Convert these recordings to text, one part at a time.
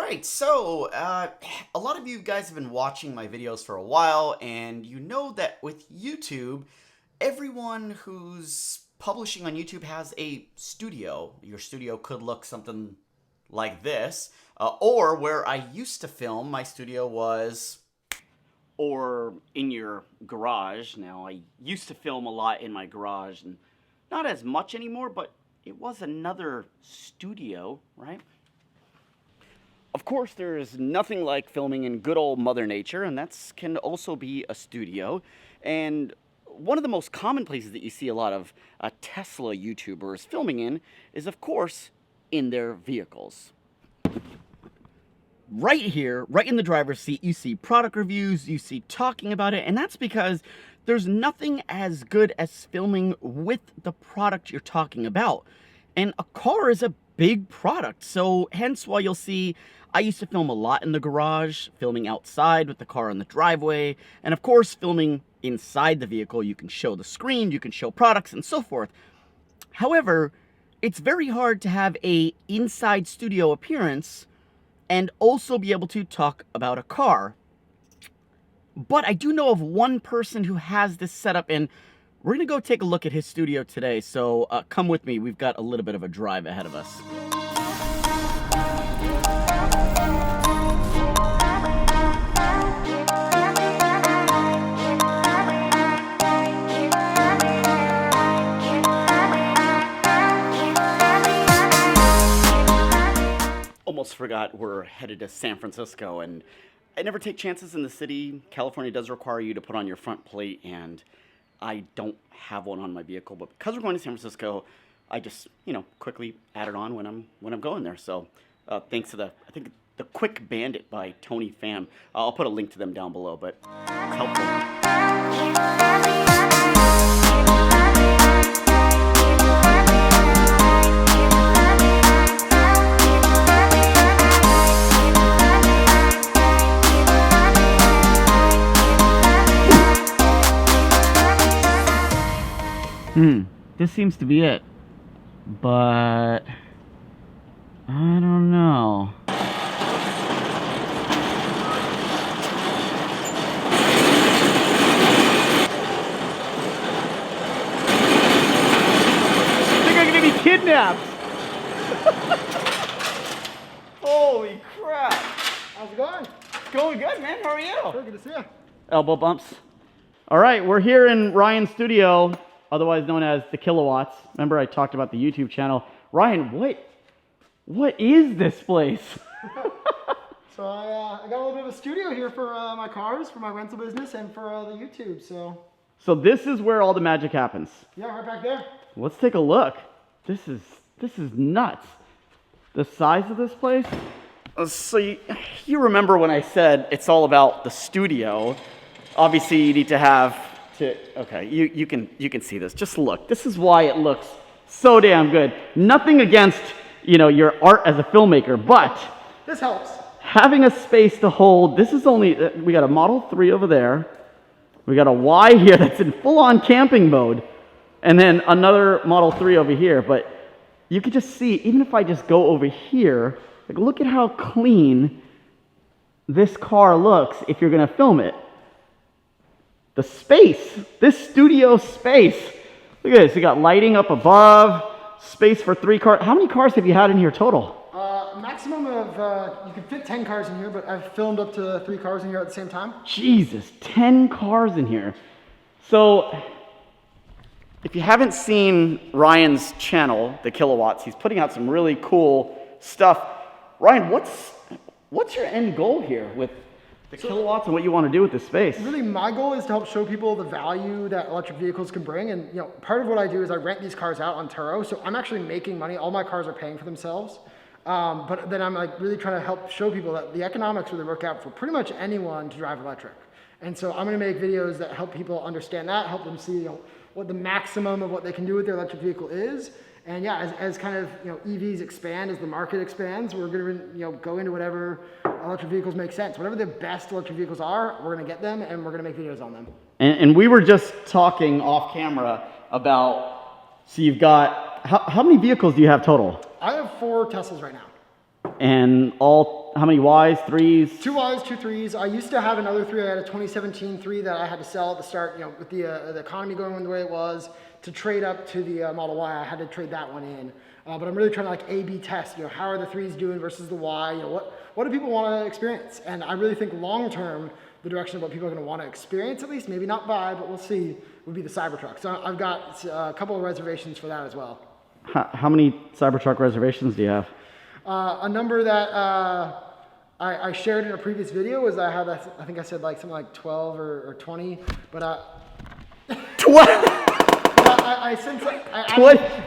right, so a lot of you guys have been watching my videos for a while, and you know that with YouTube, everyone who's publishing on YouTube has a studio. Your studio could look something like this, or where I used to film, my studio was, or in your garage. Now, I used to film a lot in my garage, and not as much anymore, but it was another studio, right? Of course, there is nothing like filming in good old Mother Nature, and that can also be a studio. And one of the most common places that you see a lot of Tesla YouTubers filming in is, of course, in their vehicles. Right here, right in the driver's seat, you see product reviews, you see talking about it, and that's because there's nothing as good as filming with the product you're talking about. And a car is a big product, so hence why you'll see I used to film a lot in the garage, filming outside with the car in the driveway, and of course filming inside the vehicle. You can show the screen, you can show products, and so forth. However, it's very hard to have a inside studio appearance and also be able to talk about a car. But I do know of one person who has this setup, and we're gonna go take a look at his studio today, so come with me. We've got a little bit of a drive ahead of us. Almost forgot we're headed to San Francisco, and I never take chances in the city. California does require you to put on your front plate, and I don't have one on my vehicle, but because we're going to San Francisco, I just, quickly add it on when I'm going there. So thanks to I think the Quick Bandit by Tony Pham. I'll put a link to them down below, but it's helpful. This seems to be it, but I don't know. I think I'm gonna be kidnapped. Holy crap. How's it going? It's going good, man. How are you? Good to see you. Elbow bumps. All right, we're here in Ryan's studio, otherwise known as the Kilowatts. Remember I talked about the YouTube channel. Ryan, what is this place? So I got a little bit of a studio here for my cars, for my rental business, and for the YouTube. So this is where all the magic happens. Yeah, right back there. Let's take a look. This is nuts. The size of this place. So you remember when I said it's all about the studio? Obviously, you need to have. Okay, you can see this. Just look. This is why it looks so damn good. Nothing against, your art as a filmmaker, but this helps. Having a space to hold. This is only, we got a Model 3 over there. We got a Y here that's in full-on camping mode, and then another Model 3 over here. But you can just see, even if I just go over here, like look at how clean this car looks if you're gonna film it. The space, this studio space. Look at this, you got lighting up above, space for 3 cars. How many cars have you had in here total? Maximum of, you could fit 10 cars in here, but I've filmed up to 3 cars in here at the same time. Jesus, 10 cars in here. So, if you haven't seen Ryan's channel, The Kilowatts, he's putting out some really cool stuff. Ryan, what's your end goal here with the Kilowatts and what you want to do with this space? Really, my goal is to help show people the value that electric vehicles can bring. And part of what I do is I rent these cars out on Turo, so I'm actually making money. All my cars are paying for themselves. But then I'm really trying to help show people that the economics really work out for pretty much anyone to drive electric. And so I'm going to make videos that help people understand that, help them see what the maximum of what they can do with their electric vehicle is. And yeah, as kind of EVs expand, as the market expands, we're going to go into whatever electric vehicles make sense. Whatever the best electric vehicles are, we're going to get them, and we're going to make videos on them. And we were just talking off camera about, so you've got, how many vehicles do you have total? I have 4 Teslas right now. And how many Ys, 3s? 2 Ys, 2 3s. I used to have another 3. I had a 2017 3 that I had to sell at the start, with the economy going the way it was. To trade up to the Model Y, I had to trade that one in. But I'm really trying to like A/B test, how are the 3s doing versus the Y? What do people want to experience? And I really think long term, the direction of what people are going to want to experience, at least, maybe not buy, but we'll see, would be the Cybertruck. So I've got a couple of reservations for that as well. How many Cybertruck reservations do you have? A number that I shared in a previous was I think I said like something like 12 or 20, but 12?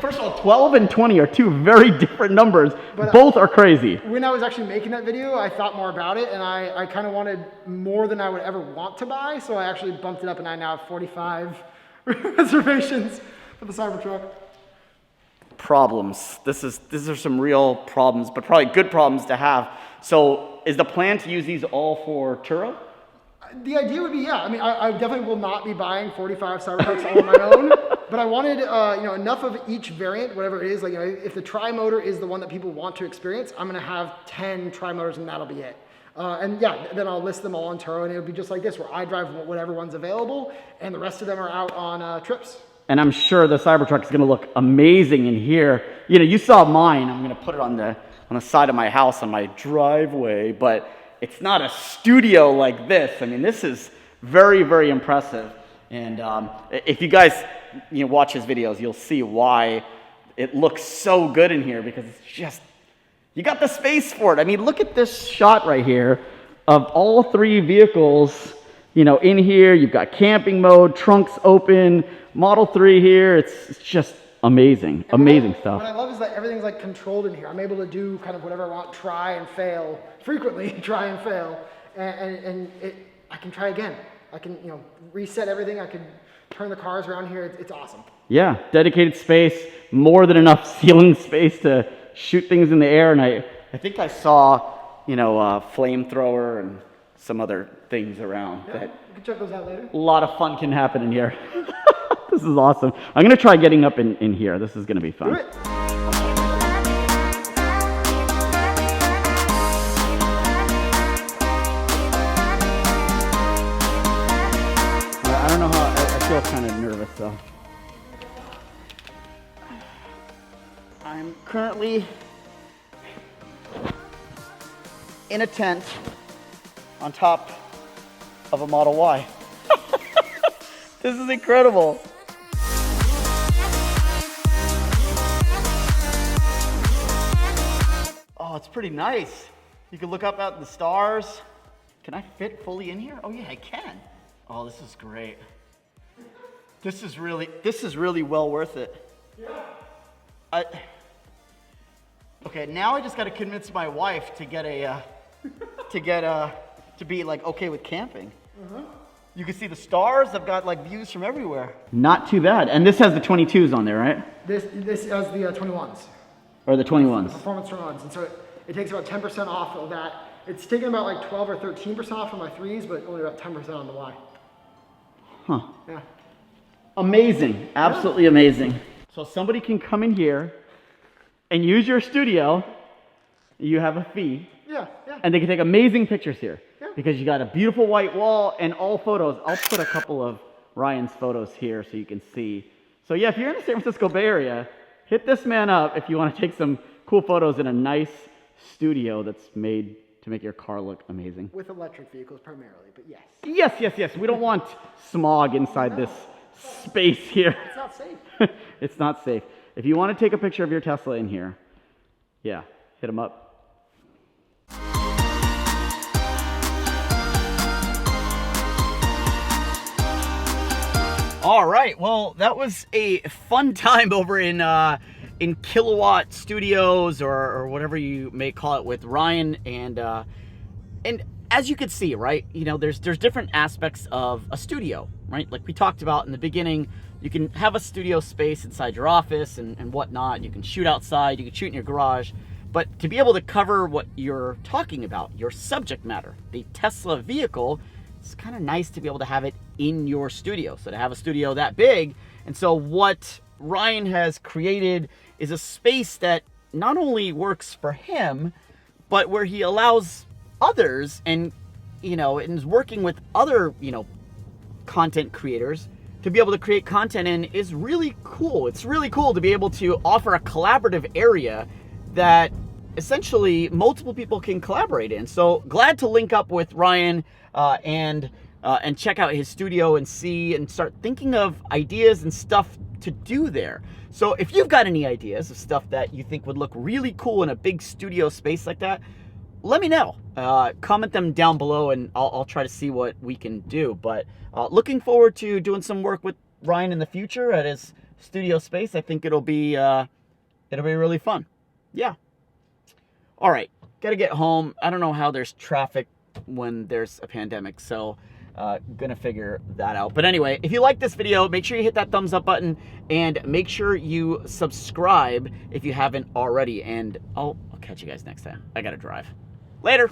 First of all, 12 and 20 are two very different numbers. But both are crazy. When I was actually making that video, I thought more about it, and I kind of wanted more than I would ever want to buy, so I actually bumped it up, and I now have 45 reservations for the Cybertruck. Problems. These are some real problems, but probably good problems to have. So is the plan to use these all for Turo? The idea would be, yeah. I mean, I definitely will not be buying 45 Cybertrucks all on my own, but I wanted, enough of each variant, whatever it is. Like, if the tri-motor is the one that people want to experience, I'm going to have 10 tri-motors, and that'll be it. And yeah, then I'll list them all on Turo, and it'll be just like this, where I drive whatever one's available, and the rest of them are out on trips. And I'm sure the Cybertruck is going to look amazing in here. You saw mine. I'm going to put it on the side of my house on my driveway, but it's not a studio like this. I mean, this is very, very impressive. And if you guys watch his videos, you'll see why it looks so good in here, because it's just, you got the space for it. I mean, look at this shot right here of all 3 vehicles, in here. You've got camping mode, trunks open, Model 3 here. It's just amazing, amazing stuff. What I love is that everything's like controlled in here. I'm able to do kind of whatever I want, try and fail, frequently try and fail, and I can try again. I can reset everything. I can turn the cars around here. It's awesome. Yeah, dedicated space, more than enough ceiling space to shoot things in the air. And I think I saw a flamethrower and some other things around. Yeah, you can check those out later. A lot of fun can happen in here. This is awesome. I'm going to try getting up in here. This is going to be fun. Do it. I don't know how, I feel kind of nervous though. I'm currently in a tent on top of a Model Y. This is incredible. Oh, it's pretty nice. You can look up at the stars. Can I fit fully in here? Oh yeah, I can. Oh, this is great. This is really well worth it. Yeah. Okay, now I just got to convince my wife to get to be like okay with camping. Uh-huh. You can see the stars. I've got like views from everywhere. Not too bad. And this has the 22s on there, right? This has the 21s. Or the 21s. Performance 21s. And so it takes about 10% off of that. It's taken about like 12 or 13% off on my 3s, but only about 10% on the Y. Huh. Yeah. Amazing. Absolutely amazing. So somebody can come in here and use your studio. You have a fee. Yeah. And they can take amazing pictures here. Yeah. Because you got a beautiful white wall and all photos. I'll put a couple of Ryan's photos here so you can see. So yeah, if you're in the San Francisco Bay Area, hit this man up if you want to take some cool photos in a nice studio that's made to make your car look amazing. With electric vehicles primarily, but yes. Yes. We don't want smog inside this space here. It's not safe. It's not safe. If you want to take a picture of your Tesla in here, yeah, hit him up. All right, well, that was a fun time over in Kilowatt Studios or whatever you may call it with Ryan, and as you can see, right, there's different aspects of a studio, right? Like we talked about in the beginning, you can have a studio space inside your office and whatnot. You can shoot outside, you can shoot in your garage, but to be able to cover what you're talking about, your subject matter, the Tesla vehicle, it's kind of nice to be able to have it in your studio. So to have a studio that big, and so what Ryan has created is a space that not only works for him, but where he allows others and, and is working with other, content creators to be able to create content in is really cool. It's really cool to be able to offer a collaborative area that essentially multiple people can collaborate in. So glad to link up with Ryan and check out his studio and see and start thinking of ideas and stuff to do there. So if you've got any ideas of stuff that you think would look really cool in a big studio space like that, let me know. Comment them down below and I'll try to see what we can do. But looking forward to doing some work with Ryan in the future at his studio space. I think it'll be really fun. Yeah. All right, gotta get home. I don't know how there's traffic when there's a pandemic, so gonna figure that out. But anyway, if you like this video, make sure you hit that thumbs up button and make sure you subscribe if you haven't already. And I'll catch you guys next time. I gotta drive. Later.